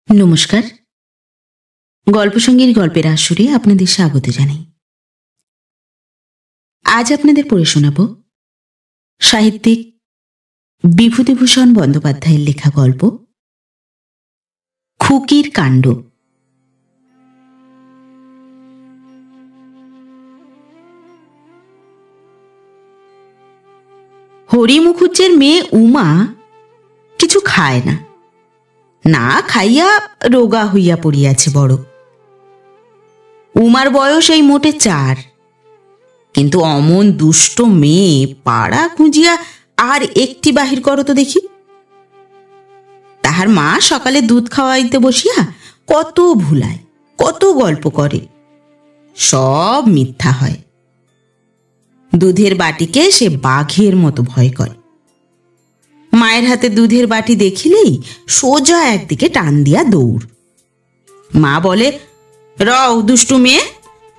নমস্কার, গল্পসঙ্গীর গল্পের আসরে আপনাদের স্বাগত জানাই। আজ আপনাদের পড়ে শোনাব সাহিত্যিক বিভূতিভূষণ বন্দ্যোপাধ্যায়ের লেখা গল্প খুকির কাণ্ড। হরি মুখুজ্জের মেয়ে উমা কিছু খায় না, না খাইয়া রোগা হইয়া পড়িয়াছে বড়। উমার বয়স এই মোটে 4, কিন্তু অমন দুষ্ট মেয়ে পাড়া খুঁজিয়া আর একটি বাহির করো তো দেখি। তাহার মা সকালে দুধ খাওয়াইতে বসিয়া কত ভুলায়, কত গল্প করে, সব মিথ্যা হয়। দুধের বাটিকে সে বাঘের মতো ভয় করে। মায়ের হাতে দুধের বাটি দেখিলেই সোজা একদিকে টান দিয়া দৌড়। মা বলে, রও দুষ্টু মেয়ে,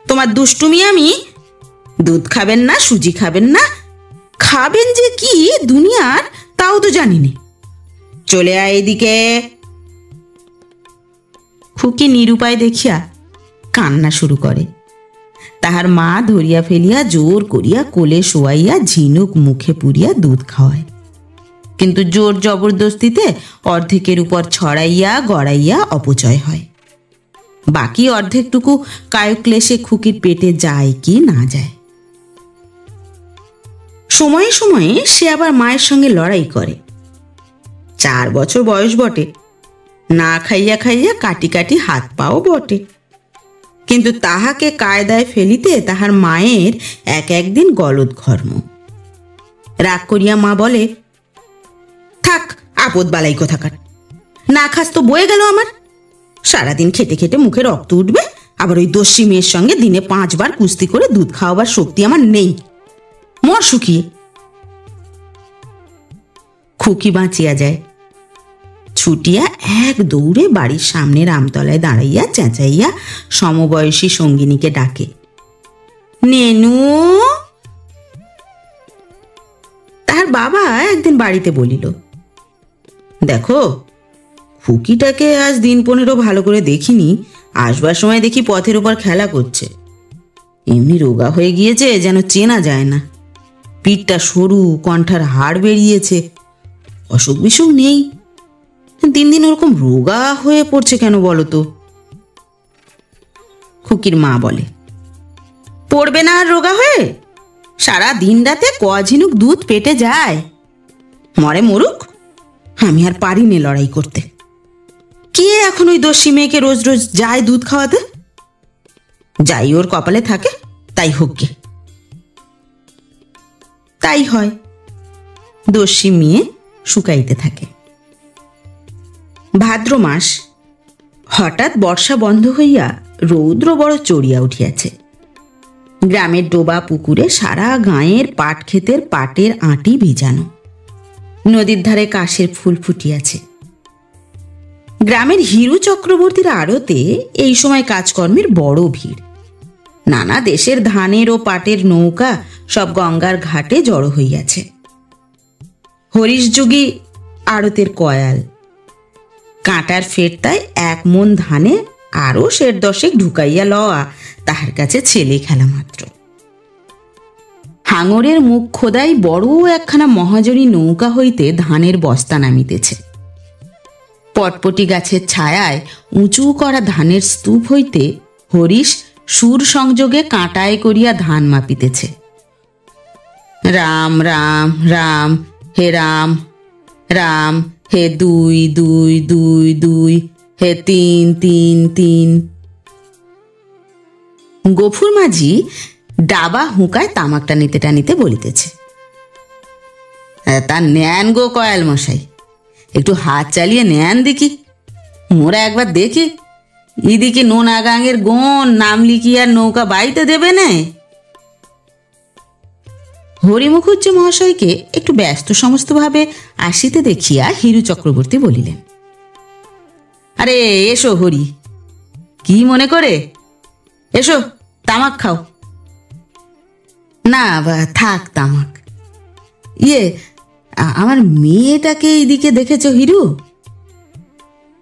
তোমার দুষ্টুমি আমি। দুধ খাবেন না, সুজি খাবেন না, খাবেন যে কি দুনিয়ার তাও তো জানি না। চলে আয় এদিকে। খুকি নিরুপায় দেখিয়া কান্না শুরু করে। তাহার মা ধরিয়া ফেলিয়া জোর করিয়া কোলে শোয়াইয়া ঝিনুক মুখে পুরিয়া দুধ খাওয়ায়, কিন্তু জোর জবরদস্তিতে অর্ধেকের উপর ছড়াইয়া গড়াইয়া অপচয় হয়। বাকি অর্ধেকটুকু কায়ক্লেশে খুকির পেটে যায় কি না যায়। সময়ে সময়ে সে আবার মায়ের সঙ্গে লড়াই করে। 4 বছর বয়স বটে, না খাইয়া খাইয়া কাটি কাটি হাত পাও বটে, কিন্তু তাহাকে কায়দায় ফেলিতে তাহার মায়ের একদিন গলদ ঘর্ম। রাগ করিয়া মা বলে, থাক আপদ বালাই কোথাকার, না খাস তো বয়ে গেল আমার। সারাদিন খেটে খেটে মুখে রক্ত উঠবে, আবার ওই দস্যি মেয়ের সঙ্গে দিনে 5 বার কুস্তি করে দুধ খাওয়াবার শক্তি আমার নেই, মর শুকিয়ে। খুকি বাঁচিয়া যায়। ছুটিয়া এক দৌড়ে বাড়ির সামনের আমতলায় দাঁড়াইয়া চেঁচাইয়া সমবয়সী সঙ্গিনীকে ডাকে, নেনু। তাহার বাবা একদিন বাড়িতে বলিল, দেখো খুকিটাকে আজ দিন 15 ভালো করে দেখিনি, আসবার সময় দেখি পথের উপর খেলা করছে। এমনি রোগা হয়ে গিয়েছে যেন চেনা যায় না, পিঠটা সরু, কণ্ঠার হাড় বেরিয়েছে, অসুখ বিসুখ নেই, দিন দিন ওরকম রোগা হয়ে পড়ছে কেন বলো তো? খুকির মা বলে, পড়বে না আর রোগা হয়ে? সারা দিন রাতে ঝিনুক দুধ পেটে যায়, মরে মরুক, আমি আর পারি নে লড়াই করতে। কে এখন ওই দস্যি মেয়েকে রোজ রোজ যায় দুধ খাওয়াতে? যাই ওর কপালে থাকে তাই হোক গে। তাই হয়, দস্যি মেয়ে শুকাইতে থাকে। ভাদ্র মাস, হঠাৎ বর্ষা বন্ধ হইয়া রৌদ্র বড় চড়িয়া উঠিয়াছে। গ্রামের ডোবা পুকুরে সারা গাঁয়ের পাট ক্ষেতের পাটের আঁটি ভিজানো, নদীর ধারে কাশের ফুল ফুটিয়াছে। গ্রামের হিরু চক্রবর্তীর আড়তে এই সময় কাজকর্মের বড় ভিড়। নানা দেশের ধানের ও পাটের নৌকা সব গঙ্গার ঘাটে জড়ো হইয়াছে। হরিশ যুগী আড়তের কয়াল, কাঁটার ফেরতায় 1 মণ ধানে আরো 10 ঢুকাইয়া লওয়া তাহার কাছে ছেলে খেলা মাত্র। হাঙরের মুখ খোদাই বড় একখানা মহাজনী নৌকা হইতে ধানের বস্তা নামিতেছে। পটপটি গাছের ছায়ায় উঁচু করা ধানের স্তূপ হইতে হরিশ সুর সংযোগে কাঁটায় করিয়া ধান মাপিতেছে। রাম রাম রাম হে রাম, রাম হে 2 2 2 2, হে 3 3 3। গফুর মাঝি ডাবা হুঁকায় তামাক টানিতে টানিতে বলিতেছে, তা নেন গো কয়াল মশাই, একটু হাত চালিয়ে নেন দেখি, মোরা একবার দেখি এদিকে নোনা গাঙের গোন নাম লিখিয়ে আর নৌকা বাইতে দেবে না। হরি মুখুজ্জ মহাশয়কে একটু ব্যস্ত সমস্ত ভাবে আসিতে দেখিয়া হিরু চক্রবর্তী বলিলেন, আরে এসো হরি, কি মনে করে? এসো তামাক খাও। না থাক তামাক। আমার মেয়েটাকে এইদিকে দেখেছ হিরু?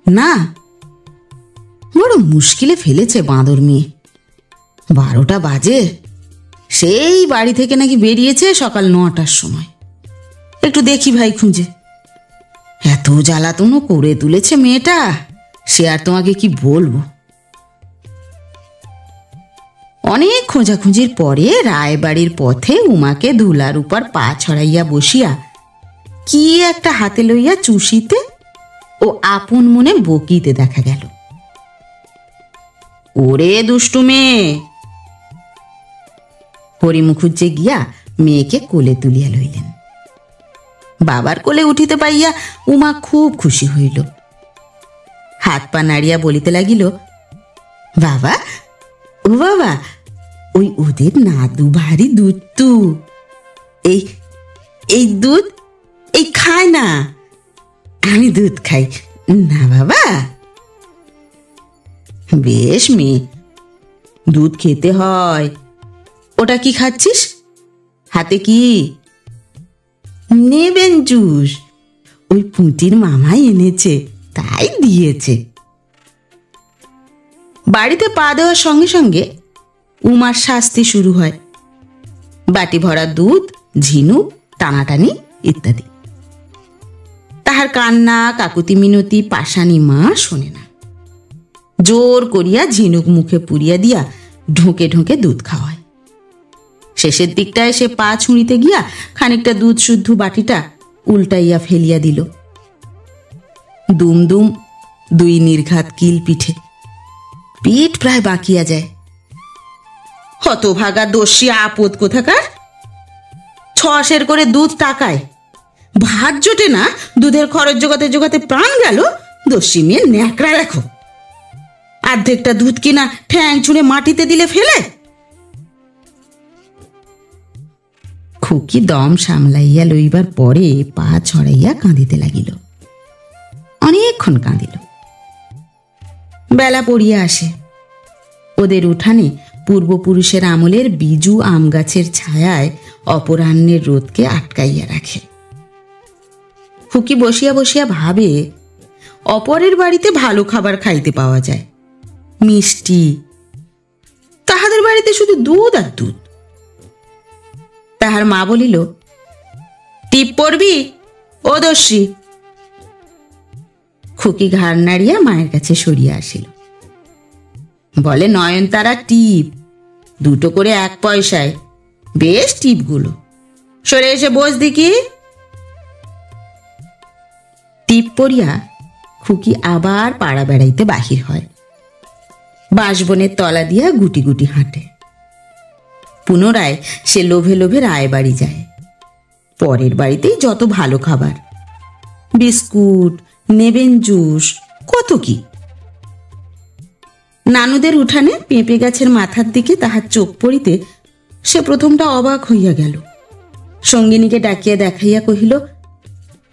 না, বড় মুশকিলে ফেলেছে বাঁদর মেয়ে। 12টা বাজে, সেই বাড়ি থেকে নাকি বেরিয়েছে সকাল 9টার সময়। একটু দেখি ভাই খুঁজে। এত জ্বালাতনও করে তুলেছে মেয়েটা, সে আর তোমাকে কি বলবো। অনেক খোঁজাখুঁজির পরে রায়বাড়ির পথে উমাকে ধুলার উপর পা ছড়াইয়া বসিয়া কি একটা হাতে লইয়া চুষিতে ও আপন মনে বকিতে দেখা গেল। ওরে দুষ্টু মেয়ে! হরি মুখুজ্জে গিয়া মেয়েকে কোলে তুলিয়া লইলেন। বাবার কোলে উঠিতে পাইয়া উমা খুব খুশি হইল। হাত পা নাড়িয়া বলিতে লাগিল, বাবা, ও বাবা, ওই ওদের নাদু ভারী দুধ তু, এই দুধ এই খায় না, আমি দুধ খাই না বাবা। বেশ মেয়ে, দুধ খেতে হয়। ওটা কি খাচ্ছিস? হাতে কি? নেবেন জুস, ওই পুঁটির মামাই এনেছে, তাই দিয়েছে। বাড়িতে পা দেওয়ার সঙ্গে সঙ্গে উমার শাস্তি শুরু হয়। বাটি ভরা দুধ, ঝিনুক, টানাটানি ইত্যাদি। তাহার কান্না, কাকুতি মিনতি পাশানি মা শোনে না। জোর করিয়া ঝিনুক মুখে পুরিয়া দিয়া ঢোকে ঢোকে দুধ খাওয়ায়। শেষের দিকটায় সে পা ছুঁড়িতে গিয়া খানিকটা দুধ শুদ্ধ বাটিটা উল্টাইয়া ফেলিয়া দিল। দুম দুম 2 নির্ঘাত কিল পিঠে, পিঠ প্রায় বাঁকিয়া যায়। হতভাগা দস্যি আপদ কোথাকার! 6 সের করে দুধ টাকায়, ভাত জোটে না, দুধের খরচ জোগাতে জোগাতে প্রাণ গেল। দস্যি মেয়ে ন্যাকড়া দেখো, অর্ধেকটা দুধ কিনা ঠ্যাং ছুঁড়ে মাটিতে দিলে ফেলে। খুকি দম সামলাইয়া লইবার পরে পা ছড়াইয়া কাঁদিতে লাগিল। অনেকক্ষণ কাঁদিল। বেলা পড়িয়া আসে। ওদের উঠানে পূর্বপুরুষের আমলের বিজু আম গাছের ছায়ায় অপরাহ্নের রোদকে আটকাইয়া রাখে। খুকি বসিয়া বসিয়া ভাবে, অপরের বাড়িতে ভালো খাবার খাইতে পাওয়া যায়, মিষ্টি, তাহাদের বাড়িতে শুধু দুধ আর দুধ। তাহার মা বলিল, টিপ পড়বি ও দস্যি? খুকি ঘাড় নাড়িয়া মায়ের কাছে সরিয়া আসিল। বলে, নয়নতারা টিপ, 2 করে 1 পয়সায়, বেশ টিপগুলো, সরে এসে বস দেখি। টিপ পড়িয়া খুকি আবার পাড়া বেড়াইতে বাহির হয়। বাঁশবনের তলা দিয়া গুটি গুটি হাঁটে। পুনরায় সে লোভে লোভে রায়বাড়ি যায়। পরের বাড়িতেই যত ভালো খাবার, বিস্কুট, নেবেন জুস, কত কি। নানুদের উঠানে পেঁপে গাছের মাথার দিকে তাহার চোখ পড়িতে সে প্রথমটা অবাক হইয়া গেল। সঙ্গিনীকে ডাকিয়া দেখাইয়া কহিল,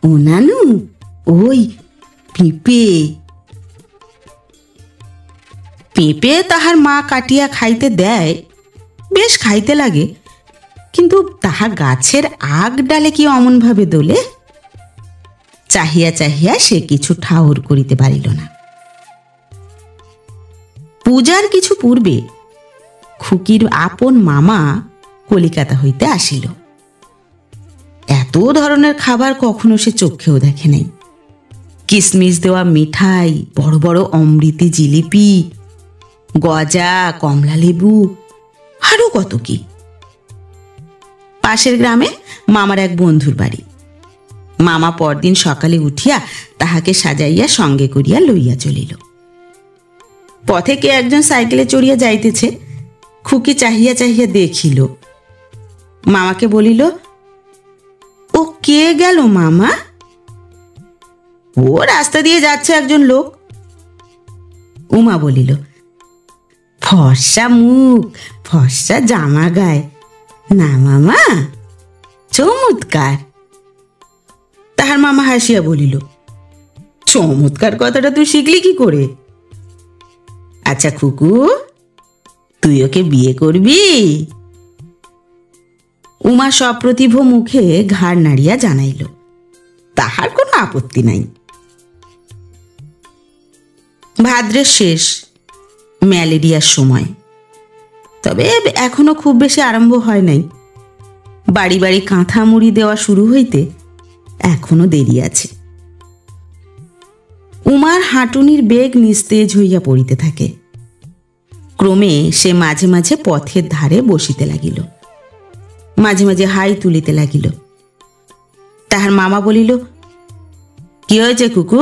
ও নানু, ওই পেঁপে। পেঁপে তাহার মা কাটিয়া খাইতে দেয়, বেশ খাইতে লাগে, কিন্তু তাহা গাছের আগ ডালে কি অমন ভাবে দোলে? চাহিয়া চাহিয়া সে কিছু ঠাউর করিতে পারিল না। পূজার কিছু পূর্বে খুকির আপন মামা কলিকাতা হইতে আসিল। এত ধরনের খাবার কখনো সে চোখেও দেখে নাই। কিসমিস দেওয়া মিঠাই, বড় বড় অমৃতি জিলিপি, গজা, কমলা লেবু, আরো কত কি। পাশের গ্রামে মামার এক বন্ধুর বাড়ি। মামা পরদিন সকালে উঠিয়া তাহাকে সাজাইয়া সঙ্গে করিয়া লইয়া চলিল। পথে কে একজন সাইকেলে চড়িয়া যাইতেছে। খুকি চাহিয়া চাহিয়া দেখিল। মামাকে বলিল, ও কে গেল মামা? ও রাস্তা দিয়ে যাচ্ছে একজন লোক। উমা বলিল, ফর্সা মুখ, ফর্সা জামা গায়ে, না মামা, চমৎকার। তাহার মামা হাসিয়া বলিল, চমৎকার কথাটা তুই শিখলি কি করে? আচ্ছা খুকু, তুই ওকে বিয়ে করবি? উমা সপ্রতিভ মুখে ঘাড় নাড়িয়া জানাইল, তাহার কোনো আপত্তি নাই। ভাদ্রের শেষ, ম্যালেরিয়ার সময়। তবে এখনো খুব বেশি আরম্ভ হয় নাই। বাড়ি বাড়ি কাঁথা মুড়ি দেওয়া শুরু হইতে এখনো দেরি আছে। উমার হাঁটুনির বেগ নিস্তেজ হইয়া পড়িতে থাকে। ক্রমে সে মাঝে মাঝে পথের ধারে বসিতে লাগিল, মাঝে মাঝে হাই তুলিতে লাগিল। তাহার মামা বলিল, কি হয়েছে কুকু?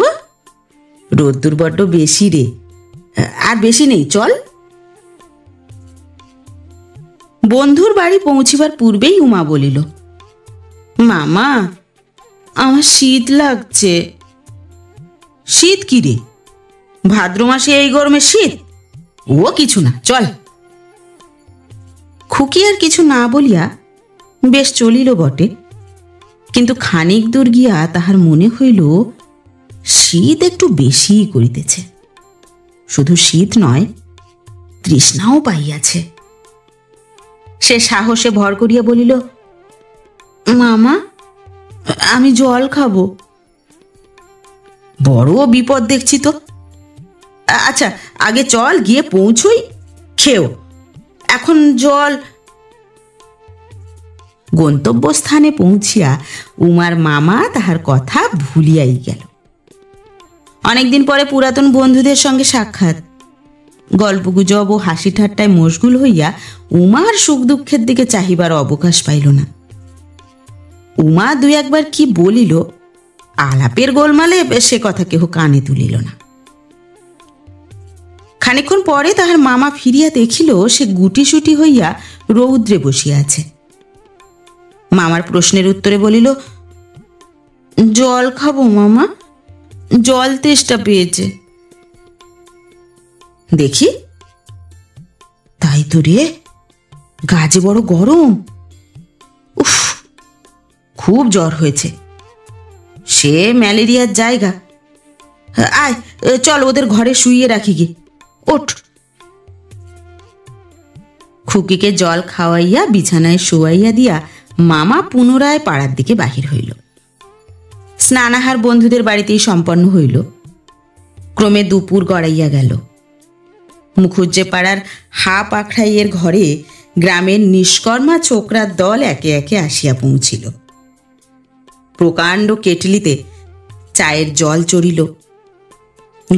রোদ্দুর বড্ড বেশি রে, আর বেশি নেই, চল। বন্ধুর বাড়ি পৌঁছিবার পূর্বেই উমা বলিল, মামা আমার শীত লাগছে। শীত কি রে? ভাদ্র মাসে এই গরমে শীত? ও কিছু না, চল। খুকি আর কিছু না বলিয়া বেশ চলিল বটে, কিন্তু খানিক দূর গিয়া তাহার মনে হইল শীত একটু বেশিই করিতেছে। শুধু শীত নয়, তৃষ্ণাও পাইয়াছে। সে সাহসে ভর করিয়া বলিল, মামা আমি জল খাবো। বড় বিপদ দেখছি তো। আচ্ছা আগে চল, গিয়ে পৌঁছই, খেও, এখন জল। গন্তব্যস্থানে পৌঁছিয়া উমার মামা তাহার কথা ভুলিয়াই গেল। অনেকদিন পরে পুরাতন বন্ধুদের সঙ্গে সাক্ষাৎ। গল্পগুজব ও হাসি ঠাট্টায় মশগুল হইয়া উমার সুখ দুঃখের দিকে চাহিবার অবকাশ পাইল না। উমা দুই একবার কি বলিল, আলাপের গোলমালে সে কথা কেহ কানে তুলিল না। খানিকক্ষণ পরে তাহার মামা ফিরিয়া দেখিল সে গুটিসুটি হইয়া রৌদ্রে বসিয়া আছে। মামার প্রশ্নের উত্তরে বলিল, জল খাবো মামা, জল তেষ্টা পেয়েছে। দেখি, তাই তো রে, গাছে বড় গরম। উফ, খুব জ্বর হয়েছে। সে ম্যালেরিয়ার জায়গা। আয় চল, ওদের ঘরে শুইয়ে রাখি গে, ওঠ। খুকিকে জল খাওয়াইয়া বিছানায় শোয়াইয়া দিয়া মামা পুনরায় পাড়ার দিকে বাহির হইল। স্নানাহার বন্ধুদের বাড়িতেই সম্পন্ন হইল। ক্রমে দুপুর গড়াইয়া গেল। মুখুজ্জে পাড়ার হাপ আখড়াইয়ের ঘরে গ্রামের নিষ্কর্মা ছোকরার দল একে একে আসিয়া পৌঁছিল। প্রকাণ্ড কেটলিতে চায়ের জল চড়িল।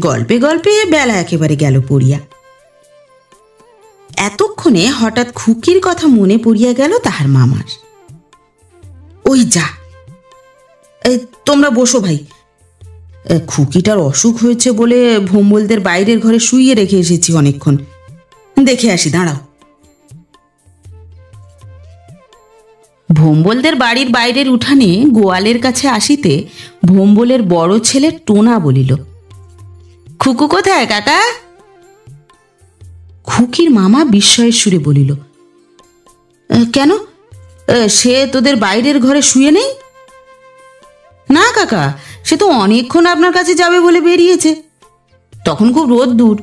গল্পে গল্পে বেলা একেবারে গেল পড়িয়া। এতক্ষণে হঠাৎ খুকির কথা মনে পড়িয়া গেল তাহার মামার। ওই যা, তোমরা বসো ভাই, খুকিটার অসুখ হয়েছে বলে ভোম্বলদের বাইরের ঘরে শুইয়ে রেখে এসেছি অনেকক্ষণ, দেখে আসি, দাঁড়াও। ভোম্বলদের বাড়ির বাইরের উঠানে গোয়ালের কাছে আসিতে ভোম্বলের বড় ছেলে টোনা বলিল, খুকু কোথায় কাকা? খুকির মামা বিস্ময়ের সুরে বলিল, কেন, সে তোদের বাইরের ঘরে শুয়ে নেই? না কাকা, সে তো অনেকক্ষণ আপনার কাছে যাবে বলে বেরিয়েছে। তখন খুব রোদ্দুর,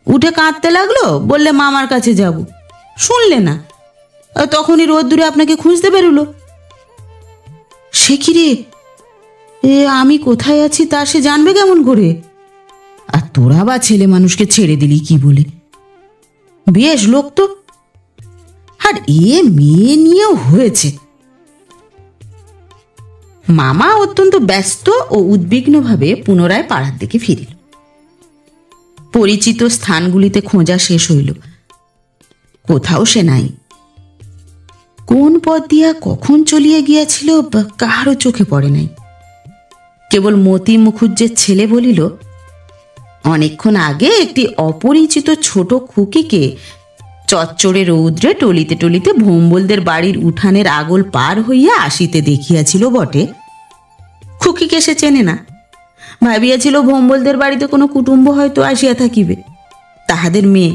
উঠে কাঁদতে লাগলো, বললে মামার কাছে যাব, শুনলে না, তখনই রোদ্দুরে আপনাকে খুঁজতে বেরোলো। সে কি রে, আমি কোথায় আছি তা সে জানবে কেমন করে? আর তোরা বা ছেলে মানুষকে ছেড়ে দিলি কি বলে? বেশ লোক তো, আর এ মেয়ে নিয়েও হয়েছে। মামা অত্যন্ত ব্যস্ত ও উদ্বিগ্নভাবে পুনরায় পাড়ার দিকে ফিরিল। পরিচিত স্থানগুলিতে খোঁজা শেষ হইল, কোথাও সে নাই। কোন পথ দিয়া কখন চলিয়া গিয়াছিল কাহারও চোখে পড়ে নাই। কেবল মতি মুখুজ্জের ছেলে বলিল, অনেকক্ষণ আগে একটি অপরিচিত ছোট খুকিকে চচ্চড়ে রৌদ্রে টলিতে টলিতে ভোম্বলদের বাড়ির উঠানের আগল পার হইয়া আসিতে দেখিয়াছিল বটে। খুকিকে সে চেনে না, ভাবিয়াছিল ভোম্বলদের বাড়িতে কোনো কুটুম্ব হয়তো আসিয়া থাকিবে, তাহাদের মেয়ে।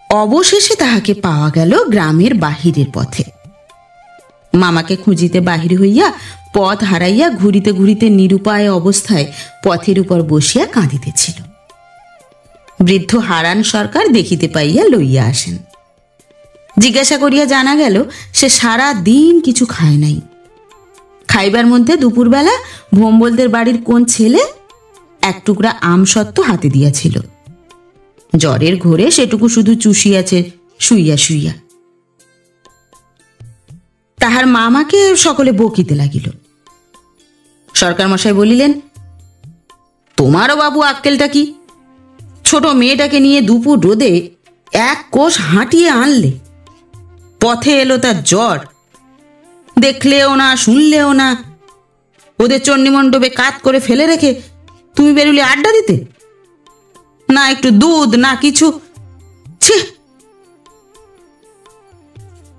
অবশেষে তাহাকে পাওয়া গেল গ্রামের বাহিরের পথে। মামাকে খুঁজিতে বাহির হইয়া পথ হারাইয়া ঘুরিতে ঘুরিতে নিরুপায় অবস্থায় পথের উপর বসিয়া কাঁদিতেছিল। বৃদ্ধ হারান সরকার দেখিতে পাইয়া লইয়া আসেন। জিজ্ঞাসা করিয়া জানা গেল সে সারা দিন কিছু খায় নাই। খাইবার মধ্যে দুপুরবেলা ভোম্বলদের বাড়ির কোন ছেলে এক টুকরা আম সত্ত্ব হাতে দিয়াছিল। জ্বরের ঘোরে সেটুকু শুধু চুষিয়াছে শুইয়া শুইয়া। তাহার মামাকে সকলে বকিতে লাগিল। সরকার মশাই বলিলেন, তোমারও বাবু আক্কেলটা কি? ছোট মেয়েটাকে নিয়ে দুপুর রোদে এক কোষ হাঁটিয়ে আনলে, পথে এলো তার জ্বর, দেখলেও না শুনলেও না, ওদের চণ্ডীমণ্ডপে কাত করে ফেলে রেখে তুমি বেরুলে আড্ডা দিতে? না একটু দুধ, না কিছু। ছি!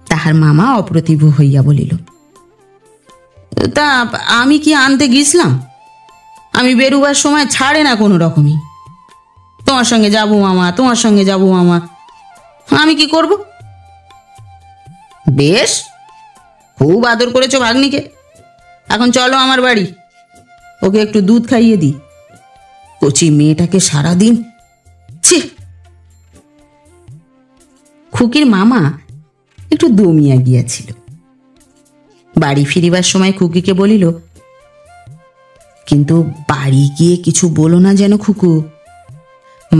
তাহার মামা অপ্রতিভ হইয়া বলিল, তা আমি কি আনতে গিয়েছিলাম? আমি বেরুবার সময় ছাড়ে না কোনো রকমই। তোমার সঙ্গে যাবো মামা, তোমার সঙ্গে যাবো মামা। আমি কি করব? বেশ, খুব আদর করেছো ভাগ্নিকে। এখন চলো আমার বাড়ি, ওকে একটু দুধ খাইয়ে দিই। কচি মেয়েটাকে সারাদিন। ছি! খুকির মামা একটু দমিয়া গিয়াছিল। বাড়ি ফিরিবার সময় খুকিকে বলিল, কিন্তু বাড়ি গিয়ে কিছু বলো না যেন খুকু।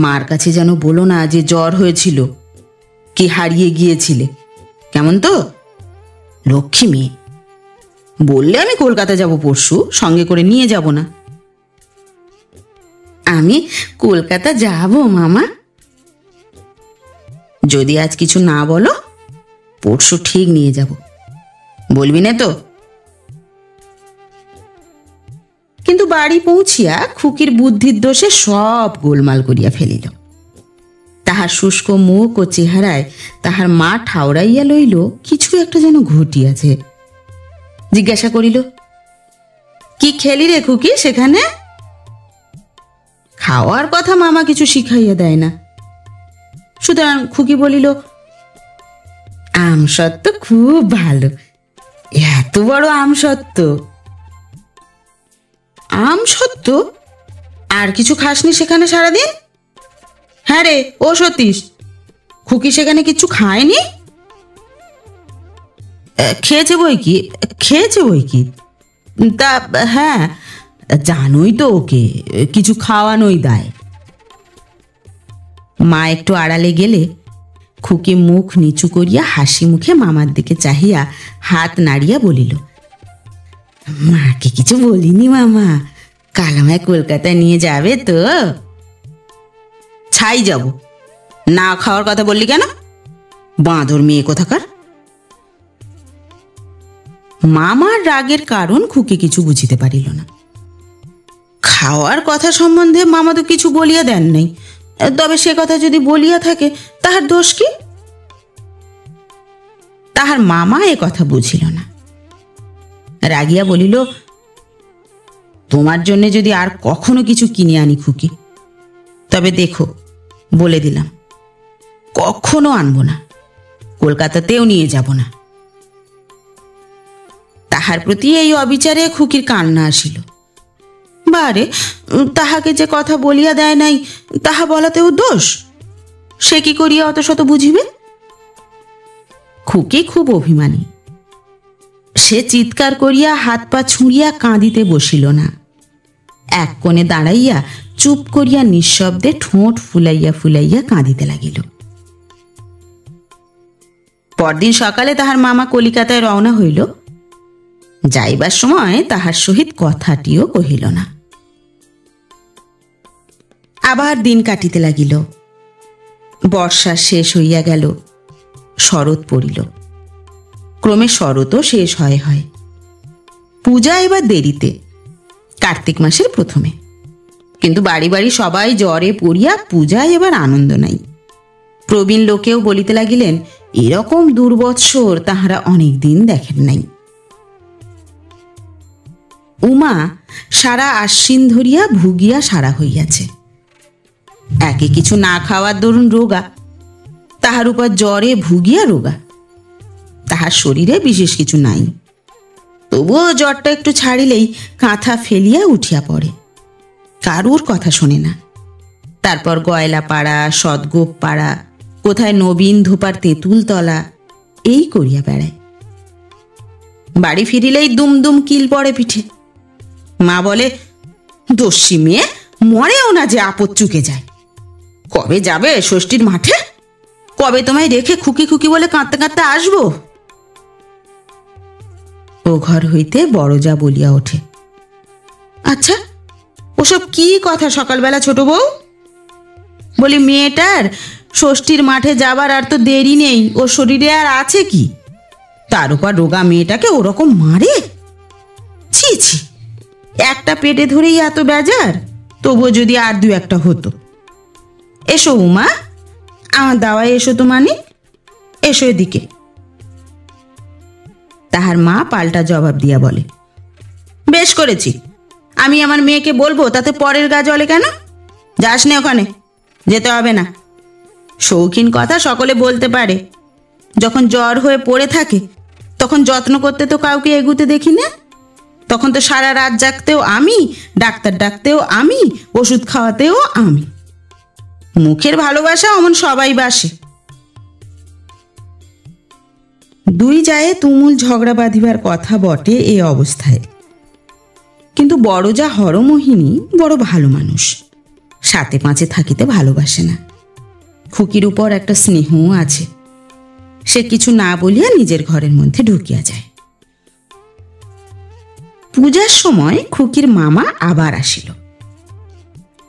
মার কাছে যেন বলো না যে জ্বর হয়েছিল, কি হারিয়ে গিয়েছিলে। কেমন তো? লক্ষ্মী মেয়ে। বললে আমি কলকাতা যাব পরশু, সঙ্গে করে নিয়ে যাব না? আমি কলকাতা যাব মামা। যদি আজ কিছু না বলো, পরশু ঠিক নিয়ে যাব। বলবি না তো? কিন্তু বাড়ি পৌঁছিয়া খুকির বুদ্ধির দোষে সব গোলমাল করিয়া ফেলিল। তাহার শুষ্ক মুখ ও চেহারায় তাহার মা ঠাউরাইয়া লইল কিছু একটা যেন ঘটিয়াছে। জিজ্ঞাসা করিল, কি খেলি রে খুকি সেখানে? খাওয়ার কথা মামা কিছু শিখাইয়া দেয় না। সুতরাং খুকি বলিল, আমসত্ত্ব খুব ভালো। এত বড় আমসত্ত্ব! আমসত্ত্ব? আর কিছু খাসনি সেখানে সারাদিন? হ্যাঁ রে ও সতীশ, খুকি সেখানে কিছু খায়নি? খেয়েছে বই কি, খেয়েছে বই কি। তা হ্যাঁ, জানোই তো ওকে কিছু খাওয়ানোই দায়। মা একটু আড়ালে গেলে খুকি মুখ নিচু করিয়া হাসি মুখে মামার দিকে চাহিয়া হাত নাড়িয়া বলিল, মাকে কিছু বলিনি মামা, কাল আমায় কলকাতায় নিয়ে যাবে তো? ছাই যাব। না খাওয়ার কথা বললি কেন? বাঁদর মেয়ে কোথাকার। মামার রাগের কারণ খুকি কিছু বুঝিতে পারিল না। খাওয়ার কথা সম্বন্ধে মামা তো কিছু বলিয়া দেন নাই, তবে সে কথা যদি বলিয়া থাকে তাহার দোষ কি? তাহার মামা এ কথা বুঝিল না। রাগিয়া বলিল, তোমার জন্য যদি আর কখনো কিছু কিনে আনি খুকি, তবে দেখো বলে দিলাম, কখনো আনবো না, কলকাতাতেও নিয়ে যাব না। তাহার প্রতি এই অবিচারে খুকির কান্না আসিল। বারে, তাহাকে যে কথা বলিয়া দেয় নাই তাহা বলাতেও দোষ? সে কি করিয়া অত শত বুঝিবে? খুকি খুব অভিমানী। সে চিৎকার করিয়া হাত পা ছুঁড়িয়া কাঁদিতে বসিল না, এক কোণে দাঁড়াইয়া চুপ করিয়া নিঃশব্দে ঠোঁট ফুলাইয়া ফুলাইয়া কাঁদিতে লাগিল। পরদিন সকালে তাহার মামা কলিকাতায় রওনা হইল। যাইবার সময় তাহার সহিত কথাটিও কহিল না। আবার দিন কাটিতে লাগিল। বর্ষা শেষ হইয়া গেল, শরৎ পড়িল। ক্রমে শরৎও শেষ হয় হয়। পূজা এবার দেরিতে, কার্তিক মাসের প্রথমে। কিন্তু বাড়ি বাড়ি সবাই জ্বরে পড়িয়া পূজায় এবার আনন্দ নাই। প্রবীণ লোকেও বলিতে লাগিলেন, এরকম দুর্বৎসর তাহারা অনেক দিন দেখেন নাই। উমা সারা আশ্বিন ধরিয়া ভুগিয়া সারা হইয়াছে। একে কিছু না খাওয়ার দরুন রোগা, তাহার উপর জ্বরে ভুগিয়া রোগা। তাহার শরীরে বিশেষ কিছু নাই, তবুও জ্বরটা একটু ছাড়িলেই কাঁথা ফেলিয়া উঠিয়া পড়ে, কারুর কথা শোনে না। তারপর গয়লা পাড়া, সদগোপ পাড়া, কোথায় নবীন ধোপার তেঁতুল তলা, এই করিয়া বেড়ায়। বাড়ি ফিরিলেই দুম দুম কিল পড়ে পিঠে। মা বলে, দস্যি মেয়ে, মরেও না যে আপদ চুকে যায়। কবে যাবে ষষ্ঠীর মাঠে? কবে তোমায় রেখে খুকি খুকি বলে কাঁদতে কাঁদতে আসবো? ও ঘর হইতে বড় যা বলিয়া ওঠে, আচ্ছা ওসব কি কথা সকালবেলা ছোট বউ? বলি মেয়েটার ষষ্ঠীর মাঠে যাবার আর তো দেরি নেই, ওর শরীরে আর আছে কি? তার উপর রোগা মেয়েটাকে ওরকম মারে? ছি ছি, একটা পেটে ধরেই এত বেজার, তবুও যদি আর দু একটা হতো। এসো উমা, আমার দাওয়ায় এসো তো, মানে এসো এদিকে। তাহার মা পাল্টা জবাব দিয়া বলে, বেশ করেছি, আমি আমার মেয়েকে বলবো, তাতে পরের গা জ্বলে কেন? যাস নে ওখানে, যেতে হবে না। শৌখিন কথা সকলে বলতে পারে, যখন জ্বর হয়ে পড়ে থাকে তখন যত্ন করতে তো কাউকে এগুতে দেখি না। তখন তো সারা রাত জাগতেও আমি, ডাক্তার ডাকতেও আমি, ওষুধ খাওয়াতেও আমি। মুখের ভালোবাসা অমন সবাই বাসে। দুই জায়ে তুমুল ঝগড়া বাঁধিবার কথা বটে এ অবস্থায়, কিন্তু বড় যা হরমোহিনী বড় ভালো মানুষ, সাথে পাঁচে থাকিতে ভালোবাসে না। খুকির উপর একটা স্নেহও আছে। সে কিছু না বলিয়া নিজের ঘরের মধ্যে ঢুকিয়া যায়। পূজার সময় খুকির মামা আবার আসিল।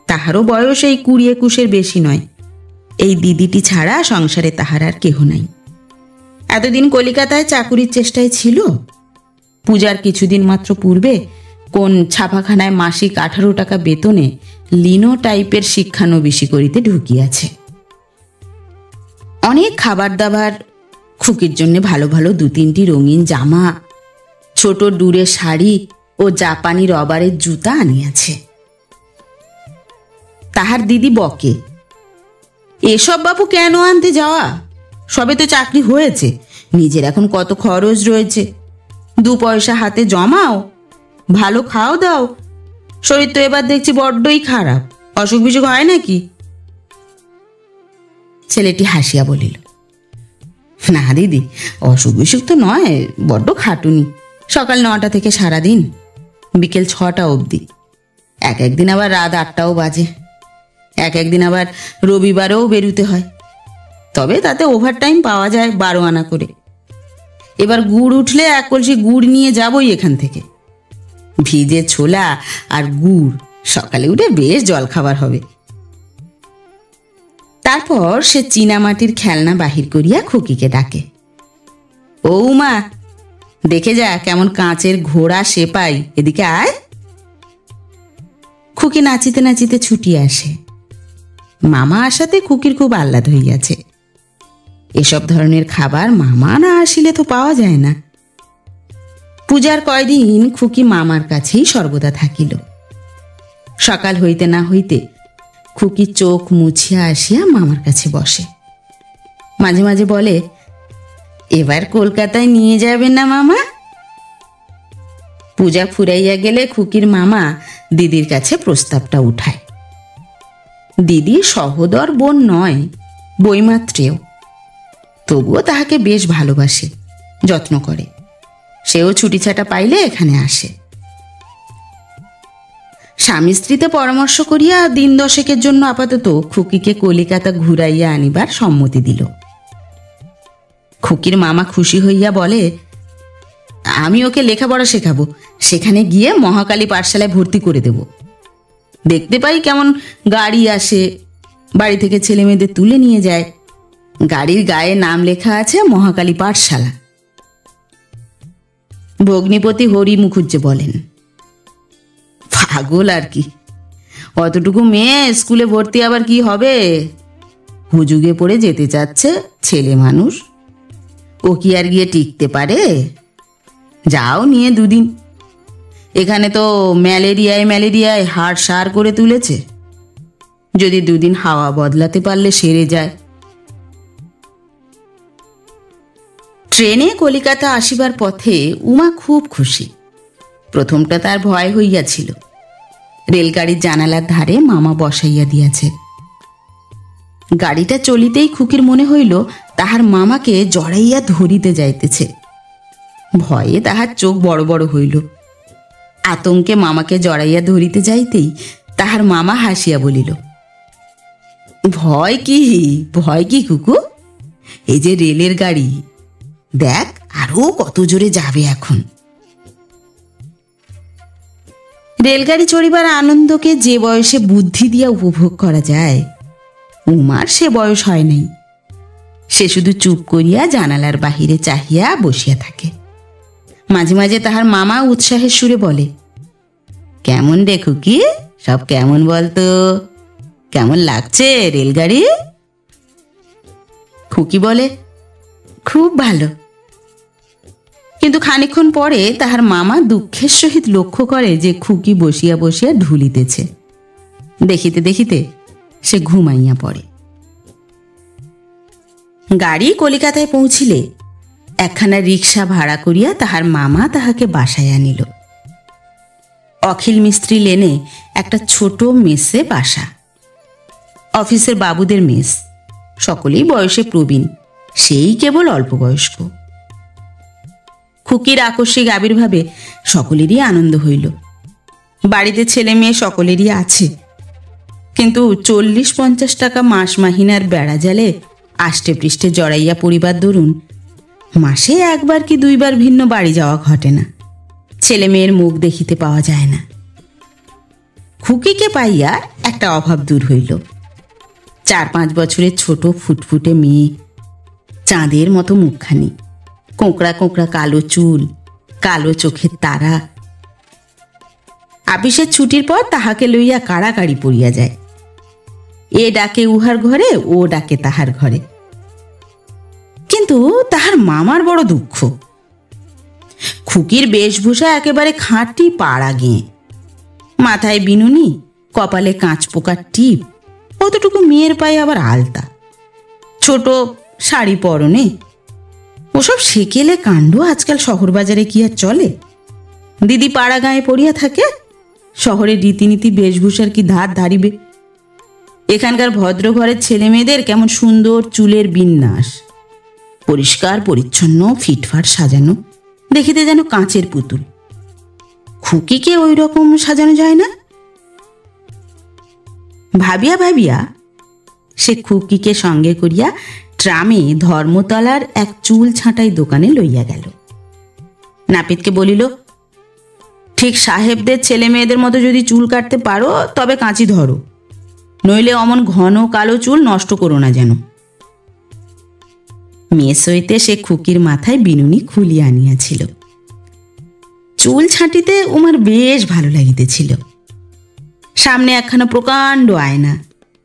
তাহারও বয়স এই 20-21 বেশি নয়। এই দিদিটি ছাড়া সংসারে তাহার আর কেহ নাই। এতদিন কলিকাতায় চাকুরির চেষ্টায় ছিল। পূজার কিছুদিন মাত্র পূর্বে কোন ছাপাখানায় মাসিক 18 টাকা বেতনে লিনো টাইপের শিক্ষানবিশি করিতে ঢুকিয়াছে। অনেক খাবার দাবার, খুকির জন্য ভালো ভালো 2-3টি রঙিন জামা, ছোট ডুরে শাড়ি ও জাপানি রবারের জুতা আনিয়াছে। তাহার দিদি বকে, এসব বাপু কেন আনতে যাওয়া? সবে তো চাকরি হয়েছে, নিজের এখন কত খরচ রয়েছে। 2 পয়সা হাতে জমাও, ভালো খাও দাও। শরীর তো এবার দেখছি বড্ডই খারাপ, অসুখ বিসুখ হয় নাকি? ছেলেটি হাসিয়া বলিল, না দিদি, অসুখ বিসুখ তো নয়, বড্ড খাটুনি। সকাল 9টা থেকে সারাদিন, বিকেল 6টা অবধি। এক একদিন আবার রাত 8টাও বাজে। এক একদিন আবার রবিবারেও বেরুতে হয়। তবে তাতে ওভারটাইম পাওয়া যায় 12 আনা করে। এবার গুড় উঠলে 1 কলসি গুড় নিয়ে যাবই এখান থেকে। ভিজে ছোলা আর গুড়, সকালে উঠে বেশ জলখাবার হবে। তারপর সে চীনামাটির খেলনা বাহির করিয়া খুকিকে ডাকে, ও মা, দেখে যা কেমন কাঁচের ঘোড়া সেপাই, এদিকে আয়। খুকি নাচিতে নাচিতে ছুটিয়া আসে। মামা আসাতে খুকির খুব আহ্লাদ হইয়াছে। এসব ধরনের খাবার মামা না আসিলে তো পাওয়া যায় না। পূজার কয়দিন খুকি মামার কাছেই সর্বদা থাকিল। সকাল হইতে না হইতে খুকি চোখ মুছিয়া আসিয়া মামার কাছে বসে। মাঝে মাঝে বলে, এবার কলকাতায় নিয়ে যাবেন না মামা? পূজা ফুরাইয়া গেলে খুকির মামা দিদির কাছে প্রস্তাবটা উঠায়। দিদি সহোদর বোন নয়, বইমাত্রেও, তবুও তাহাকে বেশ ভালোবাসে, যত্ন করে। সেও ছুটি ছাটা পাইলে এখানে আসে। স্বামী স্ত্রীতে পরামর্শ করিয়া 10 জন্য আপাতত খুকিকে কলিকাতা ঘুরাইয়া আনিবার সম্মতি দিল। খুকির মামা খুশি হইয়া বলে, আমি ওকে লেখাপড়া শেখাবো, সেখানে গিয়ে মহাকালী পাঠশালায় ভর্তি করে দেব। দেখতে পাই কেমন গাড়ি আসে, বাড়ি থেকে ছেলে মেয়েদের তুলে নিয়ে যায়। গাড়ির গায়ে নাম লেখা আছে মহাকালী পাঠশালা। ভগ্নিপতি হরি মুখুজ্জে বলেন, পাগল আর কি, অতটুকু মেয়ে স্কুলে ভর্তি আবার কি হবে? হুজুগে পড়ে যেতে চাচ্ছে, ছেলে মানুষ, ও কি আর গিয়ে টিকতে পারে? যাও নিয়ে 2 দিন। এখানে তো ম্যালেরিয়ায় হাড় সার করে তুলেছে। যদি 2 দিন হাওয়া বদলাতে পারলে সেরে যায়। ট্রেনে কলিকাতা আসিবার পথে উমা খুব খুশি। প্রথমটা তার ভয় হইয়াছিল। রেলগাড়ির জানালার ধারে মামা বসাইয়া দিয়াছে। গাড়িটা চলিতেই খুকির মনে হইল তাহার মামাকে জড়াইয়া ধরিতে যাইতেছে। ভয়ে তাহার চোখ বড় বড় হইল। আতঙ্কে মামাকে জড়াইয়া ধরিতে যাইতেই তাহার মামা হাসিয়া বলিল, ভয় কি কুকু, এই যে রেলের গাড়ি, দেখ আরো কত জোরে যাবে এখন। রেলগাড়ি চড়িবার আনন্দকে যে বয়সে বুদ্ধি দিয়া উপভোগ করা যায়, উমার সে বয়স হয় নাই। সে শুধু চুপ করিয়া জানালার বাহিরে চাহিয়া বসিয়া থাকে। মাঝে মাঝে তাহার মামা উৎসাহের সুরে বলে, কেমন রে খুকি, সব কেমন বলতো, কেমন লাগছে রেলগাড়ি? খুকি বলে, খুব ভালো। কিন্তু খানিকক্ষণ পরে তাহার মামা দুঃখের সহিত লক্ষ্য করে যে খুকি বসিয়া বসিয়া ঢুলিতেছে। দেখিতে দেখিতে সে ঘুমাইয়া পড়ে। গাড়ি কলিকাতায় পৌঁছিলে একখানা রিক্সা ভাড়া করিয়া তাহার মামা তাহাকে বাসায় আনিল। অখিল মিস্ত্রি লেনে একটা ছোট মেসে বাসা। অফিসের বাবুদের মেস, সকলেই বয়সে প্রবীণ, সেই কেবল অল্প বয়স্ক। খুকির আকস্মিক আবির্ভাবে সকলেরই আনন্দ হইল। বাড়িতে ছেলে মেয়ে সকলেরই আছে, কিন্তু 40-50 টাকা মাস মাহিনার বেড়া জালে আষ্টে পৃষ্ঠে জড়াইয়া পরিবার দরুন মাসে একবার কি দুইবার ভিন্ন বাড়ি যাওয়া ঘটে না। ছেলে মেয়ের মুখ দেখিতে পাওয়া যায় না। খুকিকে পাইয়া একটা অভাব দূর হইল। 4-5 বছরের ছোট ফুটফুটে মেয়ে, চাঁদের মতো মুখখানি, কোঁকড়া কোঁকড়া কালো চুল, কালো চোখের তারা। আপিসের ছুটির পর তাহাকে লইয়া কাড়াকাড়ি পড়িয়া যায়। এ ডাকে উহার ঘরে, ও ডাকে তাহার ঘরে। কিন্তু তাহার মামার বড় দুঃখ। খুকির বেশভূষা একেবারে খাঁটি পাড়া গেঁ, মাথায় বিনুনি, কপালে কাঁচ পোকার টিপ, অতটুকু মেয়ের পায়ে আবার আলতা, ছোট শাড়ি পরনে। ওসব সেকেলে কাণ্ড আজকাল শহর বাজারে কি আর চলে? দিদি পাড়া গাঁয়ে পড়িয়া থাকে, শহরের রীতিনীতি বেশভূষার কি ধার ধারিবে? এখানকার ভদ্র ঘরের ছেলে মেয়েদের কেমন সুন্দর চুলের বিন্যাস, পরিষ্কার পরিচ্ছন্ন, ফিটফাট সাজানো, দেখিতে যেন কাঁচের পুতুল। খুকিকে ওই রকম সাজানো যায় না। ভাবিয়া ভাবিয়া সে খুকিকে সঙ্গে করিয়া ট্রামে ধর্মতলার এক চুল ছাঁটাই দোকানে লইয়া গেল। নাপিতকে বলিল, ঠিক সাহেবদের ছেলে মেয়েদের মতো যদি চুল কাটতে পারো তবে কাঁচি ধরো, নইলে অমন ঘন কালো চুল নষ্ট করো না যেন। মেস হইতে সে খুকির মাথায় বিনুনি খুলিয়া আনিয়াছিল। চুল ছাঁটিতে উমার বেশ ভালো লাগিতেছিল। সামনে একখানা প্রকাণ্ড আয়না,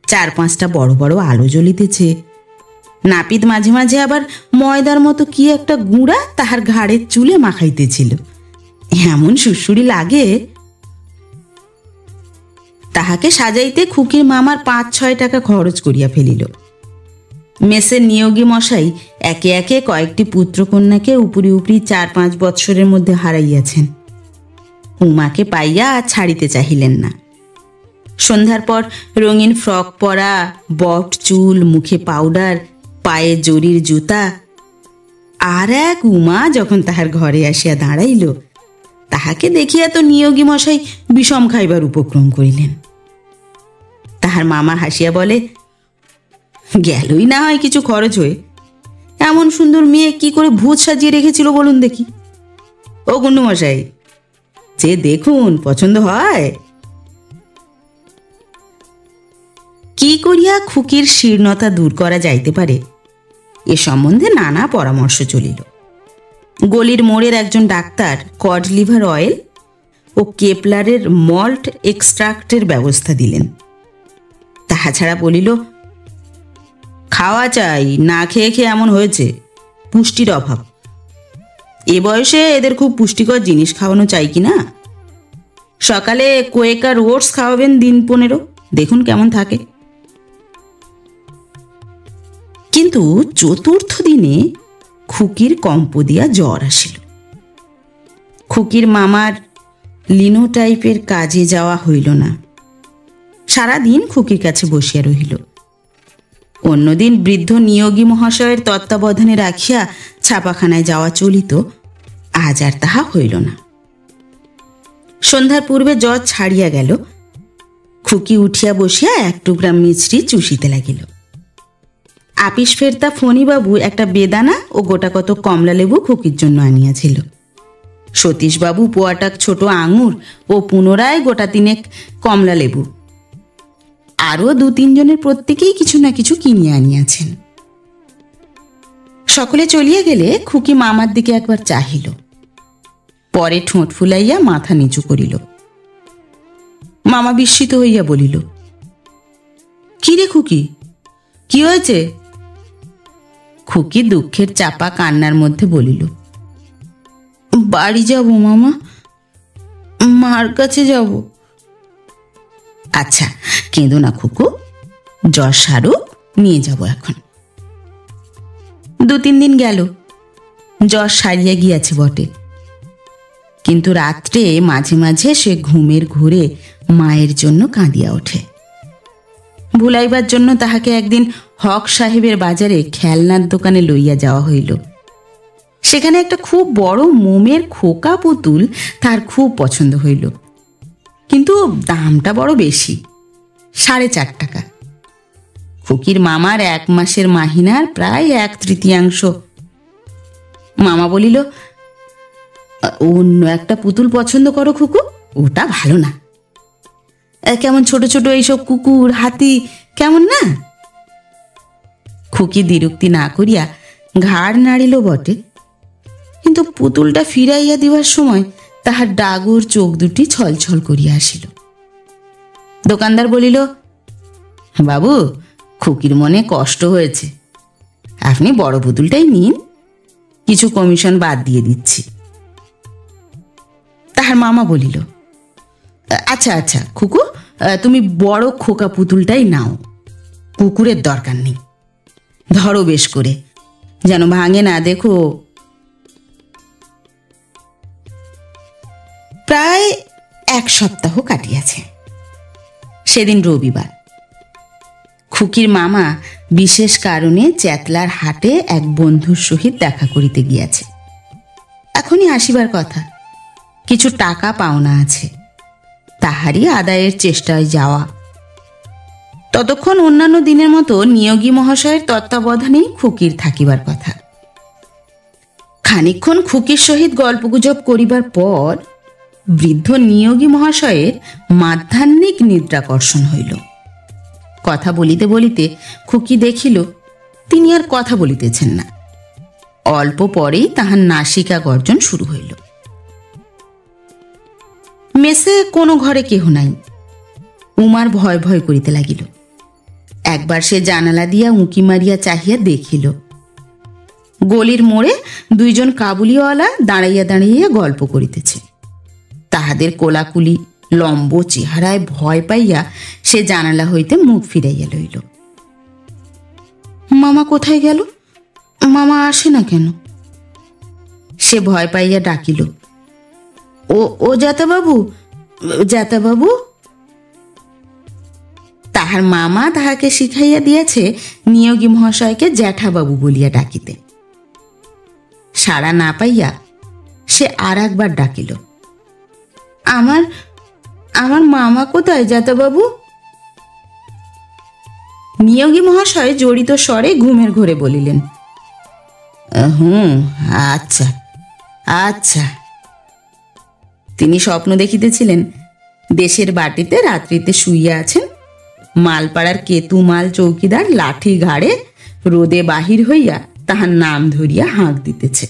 4-5টা বড় বড় আলো জ্বলিতেছে। নাপিত মাঝে মাঝে আবার ময়দার মতো কি একটা গুঁড়া তাহার ঘাড়ের চুলে মাখাইতেছিল। এমন সুড়সুড়ি লাগে। তাহাকে সাজাইতে খুকির মামার 5-6 টাকা খরচ করিয়া ফেলিল। মেসের নিয়োগী মশাই একে একে কয়েকটি পুত্রকন্যাকে উপরি উপরি 4-5 বৎসরের মধ্যে হারাইয়াছেন। উমাকে পাইয়া আর ছাড়িতে চাহিলেন না। সন্ধ্যার পর রঙিন ফ্রক পরা, বট চুল, মুখে পাউডার, পায়ে জরির জুতা। আর এক উমা যখন তাহার ঘরে আসিয়া দাঁড়াইল, তাহাকে দেখিয়া তো নিয়োগী মশাই বিষম খাইবার উপক্রম করিলেন। তাহার মামা হাসিয়া বলে, গেলই না হয় কিছু খরচ হয়ে। এমন সুন্দর মেয়ে কি করে ভূত সাজিয়ে রেখেছিল বলুন দেখি। ও গুন্ডু মশাই, যে দেখুন পছন্দ হয়। কি করিয়া খুকির শীর্ণতা দূর করা যাইতে পারে এ সম্বন্ধে নানা পরামর্শ চলিল। গলির মোড়ের একজন ডাক্তার কড লিভার অয়েল ও কেপলারের মল্ট এক্সট্রাক্টের ব্যবস্থা দিলেন। তাহা ছাড়া বলিল, খাওয়া চাই, না খেয়ে খেয়ে এমন হয়েছে, পুষ্টির অভাব। এ বয়সে এদের খুব পুষ্টিকর জিনিস খাওয়ানো চাই কি না। সকালে কোয়েকার ওটস খাওয়াবেন দিন 15, দেখুন কেমন থাকে। কিন্তু 4র্থ দিনে খুকির কম্প দিয়া জ্বর আসিল। খুকির মামার লিনো টাইপের কাজে যাওয়া হইল না। সারাদিন খুকির কাছে বসিয়া রহিল। অন্যদিন বৃদ্ধ নিয়োগী মহাশয়ের তত্ত্বাবধানে রাখিয়া ছাপাখানায় যাওয়া চলিত, আজ আর তাহা হইল না। সন্ধ্যার পূর্বে জ্বর ছাড়িয়া গেল। খুকি উঠিয়া বসিয়া এক টুকরা মিষ্টি চুষিতে লাগিল। আপিস ফেরতা ফণিবাবু একটা বেদানা ও গোটা কত কমলা লেবু খুকির জন্য আনিয়াছিল। সতীশবাবু পোয়াটাক ছোট আঙুর ও পুনরায় গোটা তিনেক কমলা লেবু, আরও 2-3 জনের প্রত্যেকেই কিছু না কিছু কিনিয়া আনিয়াছেন। সকলে চলিয়া গেলে খুকি মামার দিকে একবার চাহিল, পরে ঠোঁট ফুলাইয়া মাথা নিচু করিল। মামা বিস্মিত হইয়া বলিল, কি রে খুকি, কি হয়েছে? খুকি দুঃখের চাপা কান্নার মধ্যে বলিল, বাড়ি যাব মামা, মার কাছে যাব। আচ্ছা কেঁদো না খুকু, জ্বর সারুক, নিয়ে যাব এখন। 2-3 দিন গেল, জ্বর সারিয়া গিয়াছে বটে, কিন্তু রাত্রে মাঝে মাঝে সে ঘুমের ঘোরে মায়ের জন্য কাঁদিয়া ওঠে। ভুলাইবার জন্য তাহাকে একদিন হক সাহেবের বাজারে খেলনার দোকানে লইয়া যাওয়া হইল। সেখানে একটা খুব বড় মোমের খোকা পুতুল তার খুব পছন্দ হইল, কিন্তু দামটা বড় বেশি, 4.5 টাকা। খুকির মামার 1 মাসের মাহিনার প্রায় 1/3। মামা বলিল, অন্য একটা পুতুল পছন্দ করো খুকু, ওটা ভালো না। কেমন ছোট ছোট এইসব কুকুর হাতি কেমন না? খুকি দ্বিরুক্তি না করিয়া ঘাড় নাড়িল বটে, কিন্তু পুতুলটা ফিরাইয়া দিবার সময় তাহার ডাগর চোখ দুটি ছলছল করিয়া আসিল। দোকানদার বলিল, বাবু, খুকির মনে কষ্ট হয়েছে, আপনি বড় পুতুলটাই নিন, কিছু কমিশন বাদ দিয়ে দিচ্ছি। তাহার মামা বলিল, আচ্ছা আচ্ছা খুকু, তুমি বড় খোকা পুতুলটাই নাও, কুকুরের দরকার নেই, ধরো বেশ করে, যেন ভাঙে না, দেখো। প্রায় 1 সপ্তাহ কাটিয়াছে। সেদিন রবিবার। খুকির মামা বিশেষ কারণে চেতলার হাটে এক বন্ধুর সহিত দেখা করিতে গিয়াছে। এখনই আসিবার কথা, কিছু টাকা পাওনা আছে, তাহারই আদায়ের চেষ্টায় যাওয়া। ততক্ষণ অন্যান্য দিনের মতো নিয়োগী মহাশয়ের তত্ত্বাবধানেই খুকির থাকিবার কথা। খানিকক্ষণ খুকির সহিত গল্পগুজব করিবার পর বৃদ্ধ নিয়োগী মহাশয়ের মাধ্যাহ্নিক নিদ্রাকর্ষণ হইল। কথা বলিতে বলিতে খুকি দেখিল তিনি আর কথা বলিতেছেন না। অল্প পরেই তাহার নাসিকা গর্জন শুরু হইল। মেসে কোনো ঘরে কেহ নাই। উমার ভয় ভয় করিতে লাগিল। একবার সে জানালা দিয়া উঁকি মারিয়া চাহিয়া দেখিল গলির মোড়ে 2 জন কাবুলিওয়ালা দাঁড়াইয়া দাঁড়াইয়া গল্প করিতেছে। তাহাদের কোলাকুলি লম্ব চেহারায় ভয় পাইয়া সে জানালা হইতে মুখ ফিরাইয়া লইল। মামা কোথায় গেল? মামা আসে না কেন? সে ভয় পাইয়া ডাকিল, ও জাতাবাবু, জাতাবাবু। তাহার মামা তাহাকে শিখাইয়া দিয়েছে নিয়োগী মহাশয়কে জ্যাঠাবাবু বলিয়া ডাকিতে। সাড়া না পাইয়া সে আর একবার ডাকিল, আমার আমার মামা কোথায় জাতাবাবু? নিয়োগী মহাশয় জড়িত স্বরে ঘুমের ঘোরে বলিলেন, আচ্ছা আচ্ছা। তিনি স্বপ্ন দেখিতেছিলেন দেশের বাটিতে রাত্রিতে শুইয়া আছেন। মালপাড়ার কেতুমাল চৌকিদার লাঠি ঘাড়ে রোদে বাহির হইয়া তাহার নাম ধরিয়া হাঁক দিতেছে।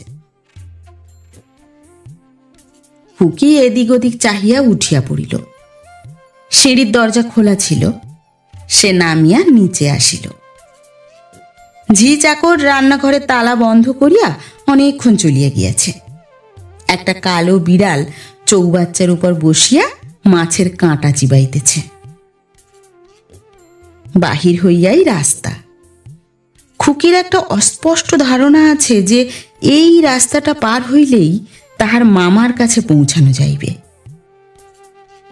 খুকি এদিক ওদিক চাহিয়া উঠিয়া পড়িল। সিঁড়ির দরজা খোলা ছিল। সে নামিয়া নিচে আসিল। ঝি চাকর রান্নাঘরে তালা বন্ধ করিয়া অনেকক্ষণ চলিয়া গিয়াছে। একটা কালো বিড়াল চৌবাচ্চার উপর বসিয়া মাছের কাঁটা চিবাইতেছে। বাহির হইয়াই রাস্তা। খুকির একটা অস্পষ্ট ধারণা আছে যে এই রাস্তাটা পার হইলেই তাহার মামার কাছে পৌঁছানো যাইবে।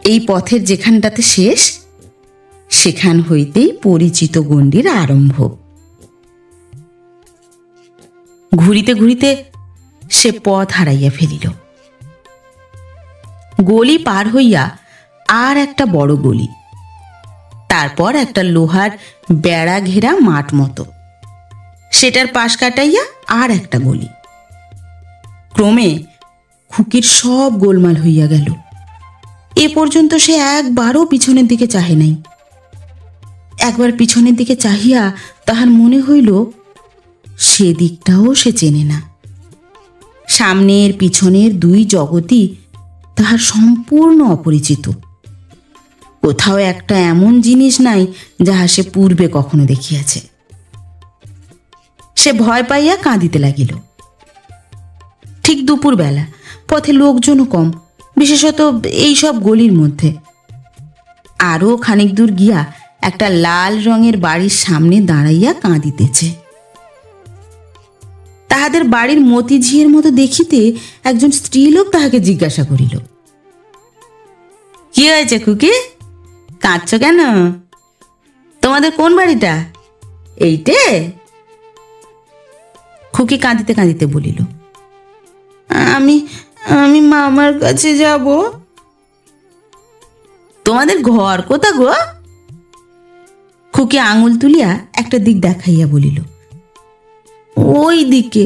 এই পথের যেখানটাতে শেষ, সেখান হইতেই পরিচিত গণ্ডির আরম্ভ। ঘুরিতে ঘুরিতে সে পথ হারাইয়া ফেলিল। গলি পার হইয়া আর একটা বড় গলি, তারপর একটা লোহার বেড়া ঘেরা মাঠ মতো, সেটার পাশ কাটাইয়া আর একটা গলি। ক্রমে খুকির সব গোলমাল হইয়া গেল। এ পর্যন্ত সে একবারও পিছনের দিকে চাহে নাই। একবার পিছনের দিকে চাহিয়া তাহার মনে হইল সেদিকটাও সে চেনে না। সামনের পিছনের দুই জগৎই তাহার সম্পূর্ণ অপরিচিত। কোথাও একটা এমন জিনিস নাই যাহা সে পূর্বে কখনো দেখিয়াছে। সে ভয় পাইয়া কাঁদিতে লাগিল। ঠিক দুপুরবেলা, পথে লোকজনও কম, বিশেষত এই সব গলির মধ্যে। আরও খানিক দূর গিয়া একটা লাল রঙের বাড়ির সামনে দাঁড়াইয়া কাঁদিতেছে। তাহাদের বাড়ির মতিঝিয়ের মতো দেখিতে একজন স্ত্রীলোক তাহাকে জিজ্ঞাসা করিল, কি হয়েছে খুকি, কাঁদছ কেন? তোমাদের কোন বাড়িটা? এইটে? খুকি কাঁদিতে কাঁদিতে বলিল, আমি আমি মামার কাছে যাব। তোমাদের ঘর কোথা গো? খুকি আঙুল তুলিয়া একটা দিক দেখাইয়া বলিল, ওই দিকে।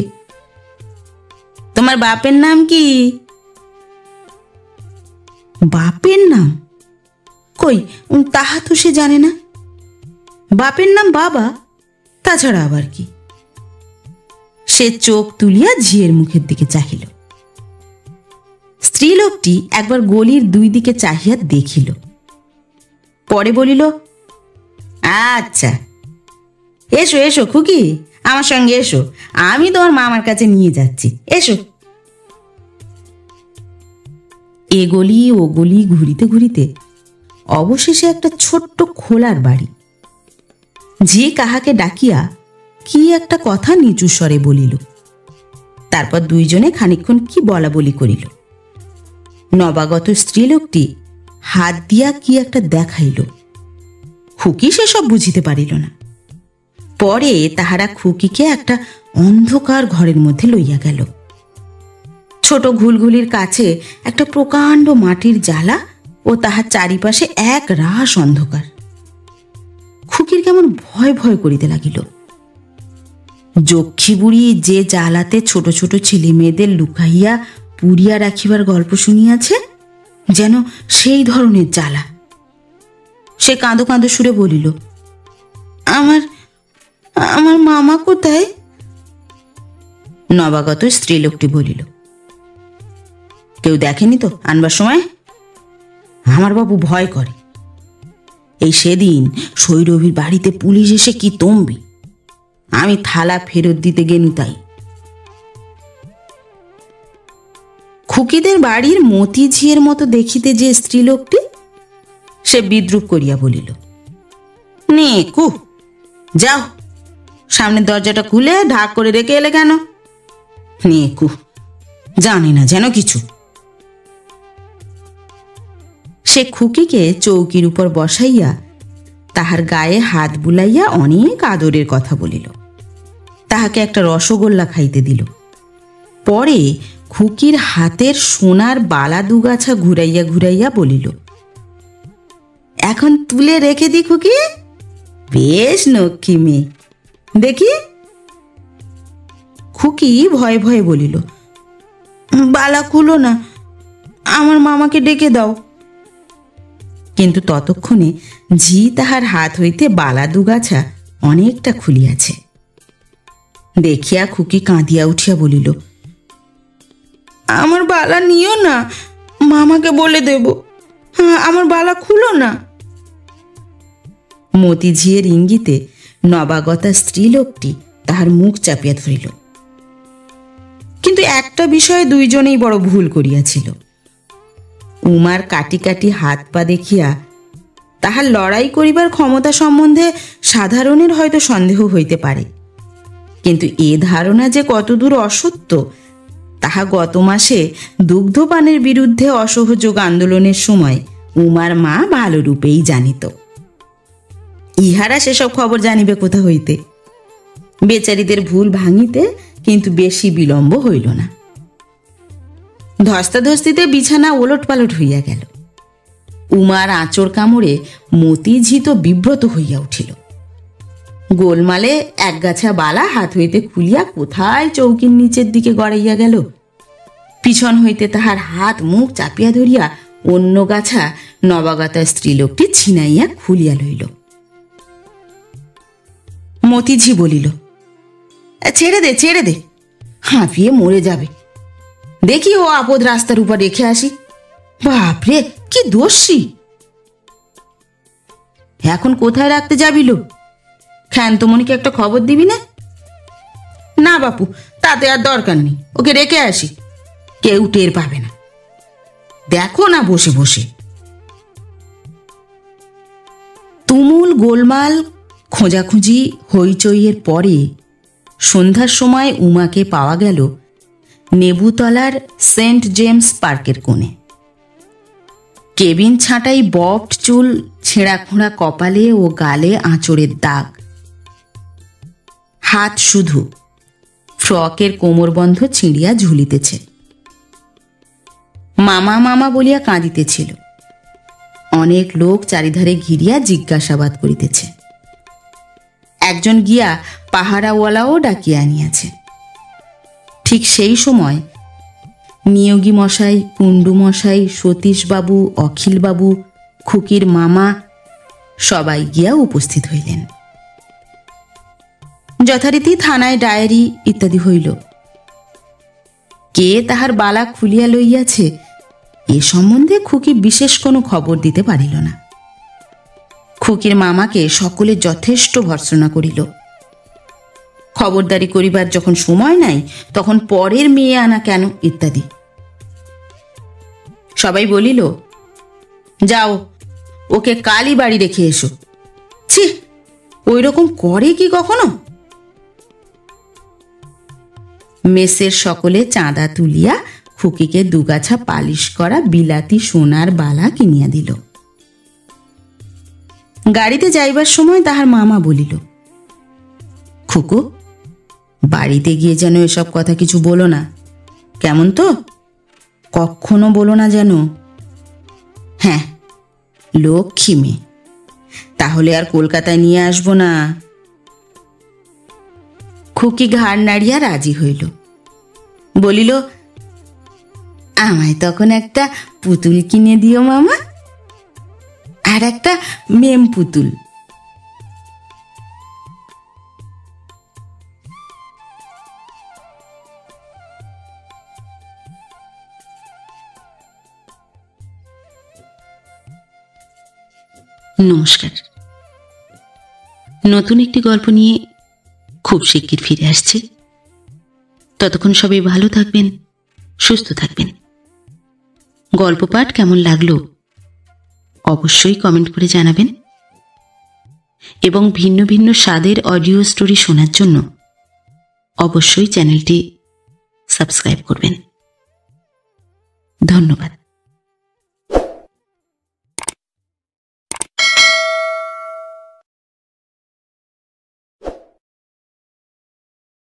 তোমার বাপের নাম কি? বাপের নাম? কই, তাহা তো সে জানে না। বাপের নাম বাবা, তাছাড়া আবার কি? সে চোখ তুলিয়া ঝিয়ের মুখের দিকে চাহিল। স্ত্রীলোকটি একবার গলির দুই দিকে চাহিয়া দেখিল, পরে বলিল, আচ্ছা, এসো এসো খুকি, আমার সঙ্গে এসো, আমি তোমার মামার কাছে নিয়ে যাচ্ছি, এসো। এ গলি ও গলি ঘুরিতে ঘুরিতে অবশেষে একটা ছোট্ট খোলার বাড়ি। যে কাহাকে ডাকিয়া কি একটা কথা নিচু স্বরে বলিল। তারপর দুইজনে খানিকক্ষণ কি বলা বলি করিল। নবাগত স্ত্রীলোকটি হাত দিয়া কি একটা দেখাইল। খুকি সেসব বুঝিতে পারিল না। পরে তাহারা খুকিকে একটা অন্ধকার ঘরের মধ্যে লইয়া গেল। ছোট ঘুলঘুলির কাছে একটা প্রকাণ্ড মাটির জ্বালা ও তাহার চারিপাশে এক রাস অন্ধকার। খুকির কেমন ভয় ভয় করিতে লাগিল। যক্ষী বুড়ি যে জ্বালাতে ছোট ছোট ছেলে মেয়েদের লুকাইয়া পুড়িয়া রাখিবার গল্প শুনিয়াছে, যেন সেই ধরনের জ্বালা। সে কাঁদো কাঁদো সুরে বলিল, আমার আমার মামা কোথায়? নবাগত স্ত্রীলোকটি বলিল, কেউ দেখেনি তো আনবার সময়? আমার বাবু ভয় করে। এই সেদিন সৌরভীর বাড়িতে পুলিশ এসে কি তম্বি, আমি থালা ফেরত দিতে গেনু তাই। খুকিদের বাড়ির মতিঝিয়ের মতো দেখিতে যে স্ত্রীলোকটি, সে বিদ্রুপ করিয়া বলিল, নে কু, যাও, সামনের দরজাটা খুলে ঢাক করে রেখে এলে কেন? নে কু, জানে না যেন কিছু। সে খুকিকে চৌকির উপর বসাইয়া তাহার গায়ে হাত বুলাইয়া অনেক আদরের কথা বলিল। তাহাকে একটা রসগোল্লা খাইতে দিল। পরে খুকির হাতের সোনার বালা দুগাছা ঘুরাইয়া ঘুরাইয়া বলিল, এখন তুলে রেখে দি খুকি, বেশ লক্ষ্মী মেয়ে, দেখি। খুকি ভয়ে ভয়ে বলিল, বালা খুলো না, আমার মামাকে ডেকে দাও। কিন্তু ততক্ষণে ঝি তাহার হাত হইতে বালা দুগাছা অনেকটা খুলিয়াছে। দেখিয়া খুকি কাঁদিয়া উঠিয়া বলিল, আমার বালা নিও না, মামাকে বলে দেব, আমার বালা খুলো না। মতিঝিয়ের ইঙ্গিতে নবাগতা স্ত্রীলোকটি তাহার মুখ চাপিয়া ধরিল। কিন্তু একটা বিষয়ে দুইজনেই বড় ভুল করিয়াছিল। উমার কাটি কাটি হাত পা দেখিয়া তাহার লড়াই করিবার ক্ষমতা সম্বন্ধে সাধারণের হয়তো সন্দেহ হইতে পারে, কিন্তু এ ধারণা যে কতদূর অসত্য তাহা গত মাসে দুগ্ধপানের বিরুদ্ধে অসহযোগ আন্দোলনের সময় উমার মা ভালো রূপেই জানিত। ইহারা সেসব খবর জানিবে কোথা হইতে? বেচারীদের ভুল ভাঙিতে কিন্তু বেশি বিলম্ব হইল না। ধস্তাধস্তিতে বিছানা ওলট পালট হইয়া গেল। উমার আঁচড় কামড়ে মতিঝি তো বিব্রত হইয়া উঠিল। গোলমালে একগাছা বালা হাত হইতে খুলিয়া কোথায় চৌকির নিচের দিকে গড়াইয়া গেল। পিছন হইতে তাহার হাত মুখ চাপিয়া ধরিয়া অন্য গাছা নবাগতা স্ত্রীলোকটি ছিনাইয়া খুলিয়া লইল। মতিঝি বলিল, ছেড়ে দে, ছেড়ে দে, হাঁপিয়ে মরে যাবে। দেখি ও আপদ রাস্তার উপর রেখে আসি। বাপরে, কি দোষী! এখন কোথায় রাখতে যাবিল? ক্ষান্তমণিকে একটা খবর দিবি না? না বাপু, তাতে আর দরকার নেই, ওকে রেখে আসি, কেউ টের পাবে না। দেখো না বসে বসে। তুমুল গোলমাল খোঁজাখুঁজি হইচইয়ের পরে সন্ধ্যার সময় উমাকে পাওয়া গেল নেবুতলার সেন্ট জেমস পার্কের কোণে। কেবিন ছাঁটাই বফট চুল, ছেঁড়া খোঁড়া কপালে ও গালে আঁচড়ের দাগ, হাত শুধু ফ্রকের কোমরবন্ধ ছিঁড়িয়া ঝুলিতেছে। মামা মামা বলিয়া কাঁদিতেছিল। অনেক লোক চারিধারে ঘিরিয়া জিজ্ঞাসাবাদ করিতেছে। একজন গিয়া পাহারাওয়ালাও ডাকিয়া আনিয়াছে। ঠিক সেই সময় নিয়োগী মশাই, কুণ্ডু মশাই, সতীশবাবু, অখিলবাবু, খুকির মামা সবাই গিয়া উপস্থিত হইলেন। যথারীতি থানায় ডায়েরি ইত্যাদি হইল। কে তাহার বালা খুলিয়া লইয়াছে এ সম্বন্ধে খুকি বিশেষ কোনো খবর দিতে পারিল না। খুকির মামাকে সকলে যথেষ্ট ভর্ৎসনা করিল। খবরদারি করিবার যখন সময় নাই তখন পরের মেয়ে আনা কেন ইত্যাদি। সবাই বলিল, যাও, ওকে কালই বাড়ি রেখে এসো। ছি, ওই রকম করে কি কখনো? মেসের সকলে চাঁদা তুলিয়া খুকিকে দুগাছা পালিশ করা বিলাতি সোনার বালা কিনিয়া দিল। গাড়িতে যাইবার সময় তাহার মামা বলিল, খুকু, বাড়িতে গিয়ে যেন এসব কথা কিছু বলো না, কেমন তো? কখনো বলো না যেন। হ্যাঁ, লক্ষ্মী মেয়ে, তাহলে আর কলকাতায় নিয়ে আসবো না। খুকি ঘাড় নাড়িয়া রাজি হইল। বলিল, আমায় তখন একটা পুতুল কিনে দিও মামা, আর একটা মেম পুতুল। নমস্কার। নতুন একটি গল্প নিয়ে খুব শিগগির ফিরে আসছি। ততক্ষণ সবাই ভালো থাকবেন, সুস্থ থাকবেন। গল্প পাঠ কেমন লাগলো অবশ্যই কমেন্ট করে জানাবেন, এবং ভিন্ন ভিন্ন স্বাদের অডিও স্টোরি শোনার জন্য অবশ্যই চ্যানেলটি সাবস্ক্রাইব করবেন। ধন্যবাদ।